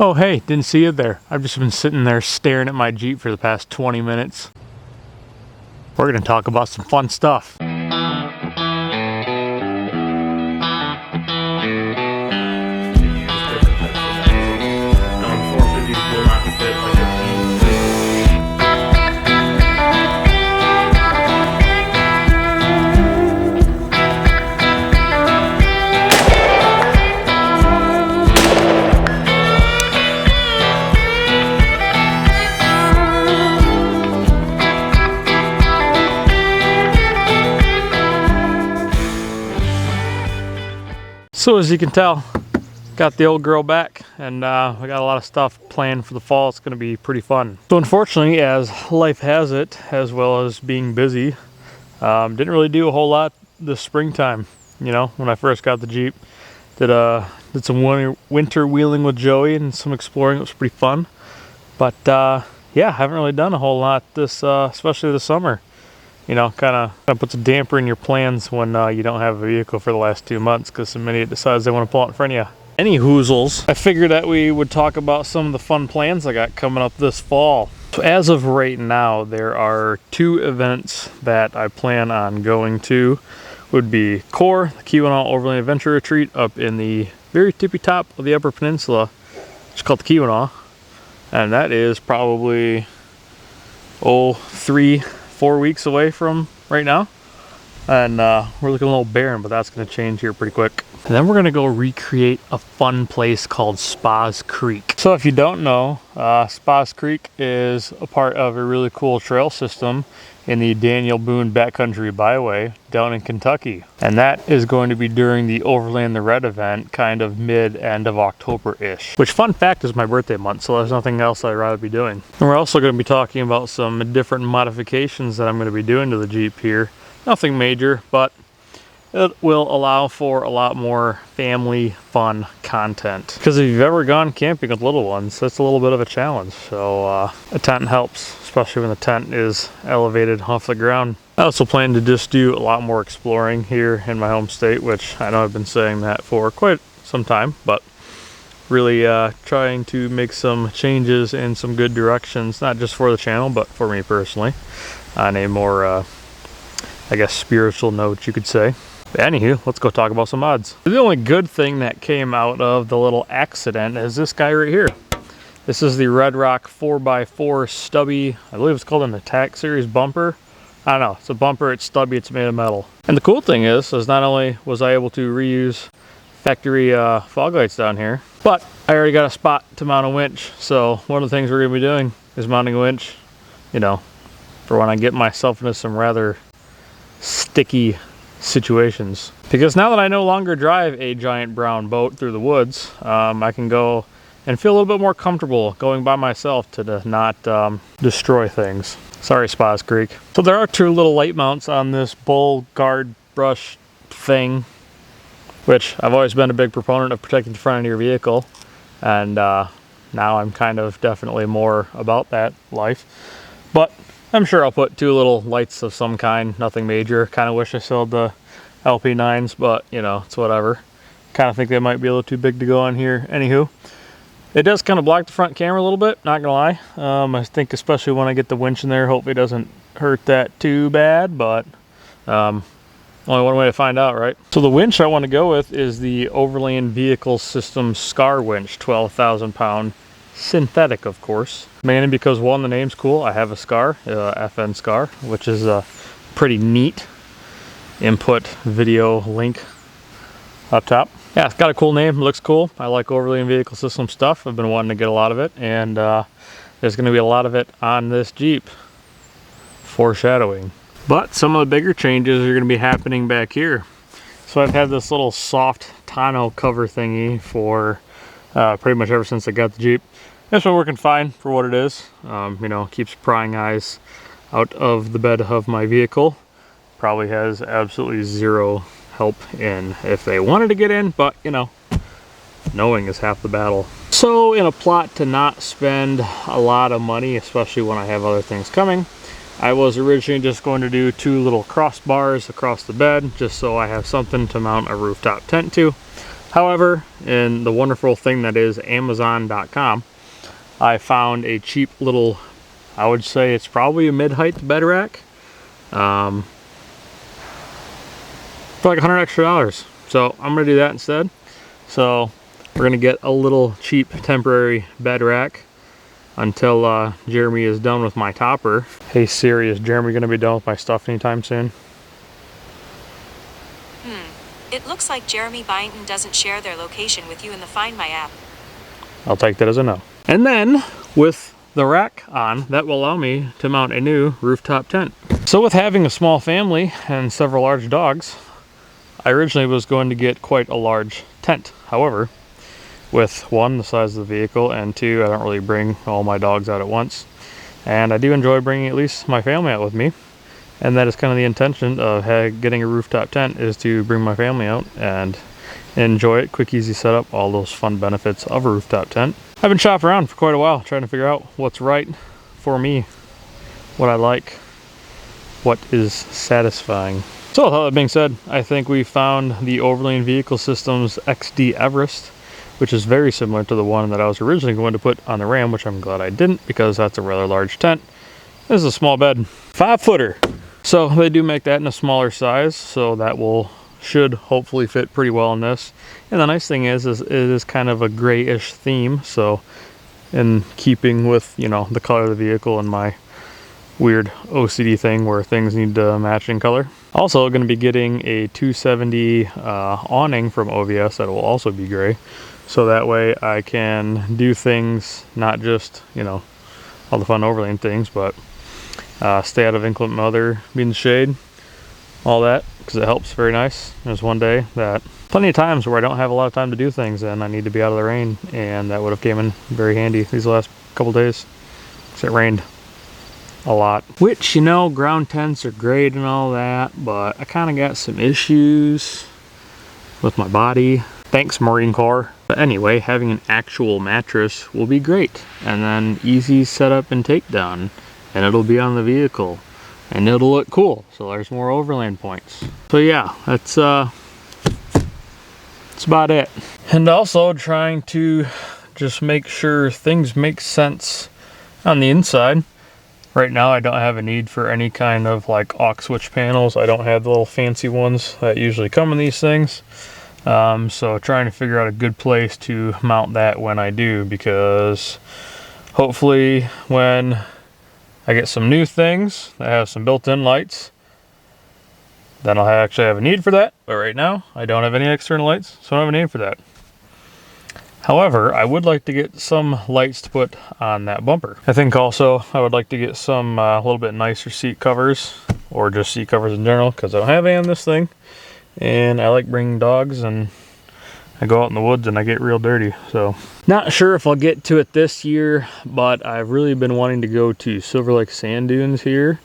Oh hey, didn't see you there. I've just been sitting there staring at my Jeep for the past 20 minutes. We're gonna talk about some fun stuff. So as you can tell, got the old girl back, and we got a lot of stuff planned for the fall. It's going to be pretty fun. So unfortunately, as life has it, as well as being busy, didn't really do a whole lot this springtime. You know, when I first got the Jeep, did some winter wheeling with Joey and some exploring. It was pretty fun. But yeah, haven't really done a whole lot this, especially this summer. You know, kind of puts a damper in your plans when you don't have a vehicle for the last 2 months because some idiot decides they want to pull out in front of you. Any hoozles, I figured that we would talk about some of the fun plans I got coming up this fall. So as of right now, there are 2 events that I plan on going to. Would be CORE, the Keweenaw Overland Adventure Retreat up in the very tippy top of the Upper Peninsula. It's called the Keweenaw, and that is probably 3-4 weeks away from right now, and we're looking a little barren, but that's going to change here pretty quick. And then we're going to go recreate a fun place called Spas Creek. So if you don't know, Spas Creek is a part of a really cool trail system in the Daniel Boone Backcountry Byway down in Kentucky, and that is going to be during the Overland the Red event, kind of end of October-ish, which, fun fact, is my birthday month, so there's nothing else I'd rather be doing. And we're also going to be talking about some different modifications that I'm going to be doing to the Jeep here. Nothing major, but it will allow for a lot more family fun content, because if you've ever gone camping with little ones, that's a little bit of a challenge. So a tent helps, especially when the tent is elevated off the ground. I also plan to just do a lot more exploring here in my home state, which I know I've been saying that for quite some time, but really trying to make some changes in some good directions, not just for the channel, but for me personally, on a more, I guess, spiritual note, you could say. But anywho, let's go talk about some mods. The only good thing that came out of the little accident is this guy right here. This is the Red Rock 4x4 stubby, I believe it's called an Attack Series bumper. I don't know, it's a bumper, it's stubby, it's made of metal. And the cool thing is not only was I able to reuse factory fog lights down here, but I already got a spot to mount a winch. So one of the things we're gonna be doing is mounting a winch, you know, for when I get myself into some rather sticky situations. Because now that I no longer drive a giant brown boat through the woods, I can go and feel a little bit more comfortable going by myself to not destroy things. Sorry, Spas Creek. So there are 2 little light mounts on this bull guard brush thing, which I've always been a big proponent of protecting the front of your vehicle, and now I'm kind of definitely more about that life. But I'm sure I'll put 2 little lights of some kind, nothing major. Kind of wish I still had the LP9s, but you know, it's whatever. Kind of think they might be a little too big to go on here. Anywho, it does kind of block the front camera a little bit, not gonna lie. I think especially when I get the winch in there, hopefully it doesn't hurt that too bad, but only one way to find out, right? So the winch I want to go with is the Overland Vehicle System Scar winch, 12,000 pound. Synthetic, of course, mainly because, one, the name's cool. I have a Scar, FN Scar, which is a pretty neat input video link up top. Yeah, it's got a cool name, looks cool. I like Overland Vehicle System stuff. I've been wanting to get a lot of it, and there's going to be a lot of it on this Jeep. Foreshadowing. But some of the bigger changes are going to be happening back here. So I've had this little soft tonneau cover thingy for pretty much ever since I got the Jeep. It's been working fine for what it is. You know, keeps prying eyes out of the bed of my vehicle. Probably has absolutely zero help in if they wanted to get in, but you know, knowing is half the battle. So in a plot to not spend a lot of money, especially when I have other things coming, I was originally just going to do 2 little crossbars across the bed, just so I have something to mount a rooftop tent to. However, in the wonderful thing that is Amazon.com, I found a cheap little, I would say it's probably a mid-height bed rack, for like $100 extra. So I'm gonna do that instead. So we're gonna get a little cheap temporary bed rack until Jeremy is done with my topper. Hey Siri, is Jeremy gonna be done with my stuff anytime soon? It looks like Jeremy Byington doesn't share their location with you in the Find My app. I'll take that as a no. And then with the rack on, that will allow me to mount a new rooftop tent. So with having a small family and several large dogs, I originally was going to get quite a large tent. However, with one, the size of the vehicle, and two, I don't really bring all my dogs out at once. And I do enjoy bringing at least my family out with me. And that is kind of the intention of getting a rooftop tent, is to bring my family out and enjoy it. Quick, easy setup, all those fun benefits of a rooftop tent. I've been shopping around for quite a while, trying to figure out what's right for me, what I like, what is satisfying. So with all that being said, I think we found the Overland Vehicle Systems XD Everest, which is very similar to the one that I was originally going to put on the Ram, which I'm glad I didn't, because that's a rather large tent. This is a small bed, 5-footer. So they do make that in a smaller size, so that should hopefully fit pretty well in this. And the nice thing is it is kind of a grayish theme, so in keeping with, you know, the color of the vehicle and my weird OCD thing where things need to match in color. Also going to be getting a 270 awning from OVS that will also be gray, so that way I can do things, not just, you know, all the fun Overland things, but stay out of inclement weather, be in the shade, all that, because it helps. Very nice. There's one day that plenty of times where I don't have a lot of time to do things and I need to be out of the rain, and that would have came in very handy these last couple days because it rained a lot. Which, you know, ground tents are great and all that, but I kind of got some issues with my body. Thanks, Marine Corps. But anyway, having an actual mattress will be great, and then easy setup and takedown, and it'll be on the vehicle and it'll look cool, so there's more Overland points. So yeah, that's about it. And also trying to just make sure things make sense on the inside. Right now I don't have a need for any kind of like aux switch panels. I don't have the little fancy ones that usually come in these things. So trying to figure out a good place to mount that when I do, because hopefully when I get some new things that have some built-in lights, then I'll actually have a need for that. But right now, I don't have any external lights, so I don't have a need for that. However, I would like to get some lights to put on that bumper. I think also I would like to get some a little bit nicer seat covers, or just seat covers in general, because I don't have any on this thing. And I like bringing dogs, and I go out in the woods and I get real dirty. So not sure if I'll get to it this year, but I've really been wanting to go to Silver Lake Sand Dunes here,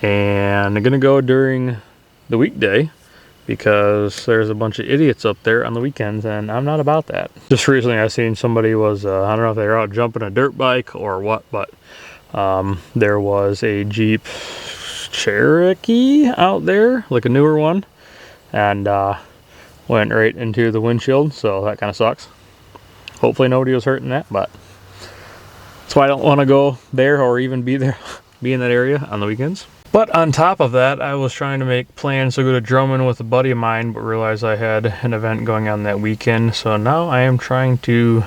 and I'm gonna go during the weekday because there's a bunch of idiots up there on the weekends, and I'm not about that. Just recently I seen somebody was I don't know if they were out jumping a dirt bike or what, but there was a Jeep Cherokee out there, like a newer one, and went right into the windshield, so that kind of sucks. Hopefully nobody was hurt in that, but that's why I don't want to go there or even be in that area on the weekends. But on top of that, I was trying to make plans to go to Drummond with a buddy of mine, but realized I had an event going on that weekend, so now I am trying to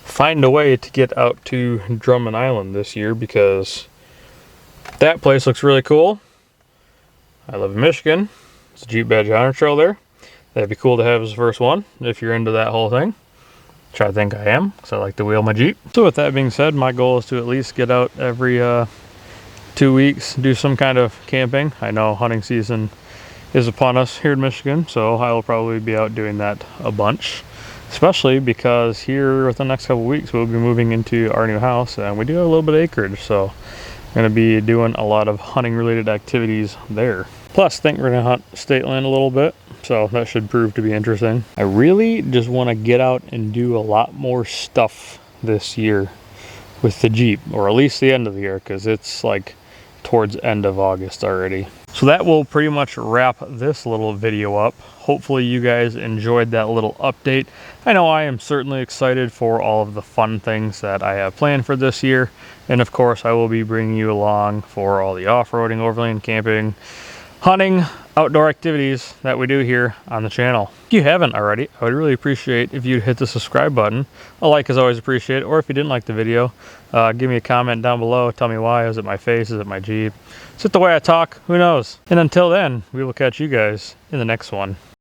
find a way to get out to Drummond Island this year, because that place looks really cool. I live in Michigan. It's a Jeep Badge Honor Trail there. That'd be cool to have as the first one, if you're into that whole thing. Which I think I am, because I like to wheel my Jeep. So with that being said, my goal is to at least get out every 2 weeks, do some kind of camping. I know hunting season is upon us here in Michigan, so I will probably be out doing that a bunch. Especially because here within the next couple weeks, we'll be moving into our new house, and we do have a little bit of acreage, so I'm going to be doing a lot of hunting related activities there. Plus, I think we're going to hunt state land a little bit, so that should prove to be interesting. I really just want to get out and do a lot more stuff this year with the Jeep, or at least the end of the year, because it's like towards end of August already. So that will pretty much wrap this little video up. Hopefully you guys enjoyed that little update. I know I am certainly excited for all of the fun things that I have planned for this year. And of course I will be bringing you along for all the off-roading, overland camping, hunting, outdoor activities that we do here on the channel. If you haven't already, I would really appreciate if you'd hit the subscribe button. A like is always appreciated, or if you didn't like the video, give me a comment down below. Tell me why. Is it my face? Is it my Jeep? Is it the way I talk? Who knows? And until then, we will catch you guys in the next one.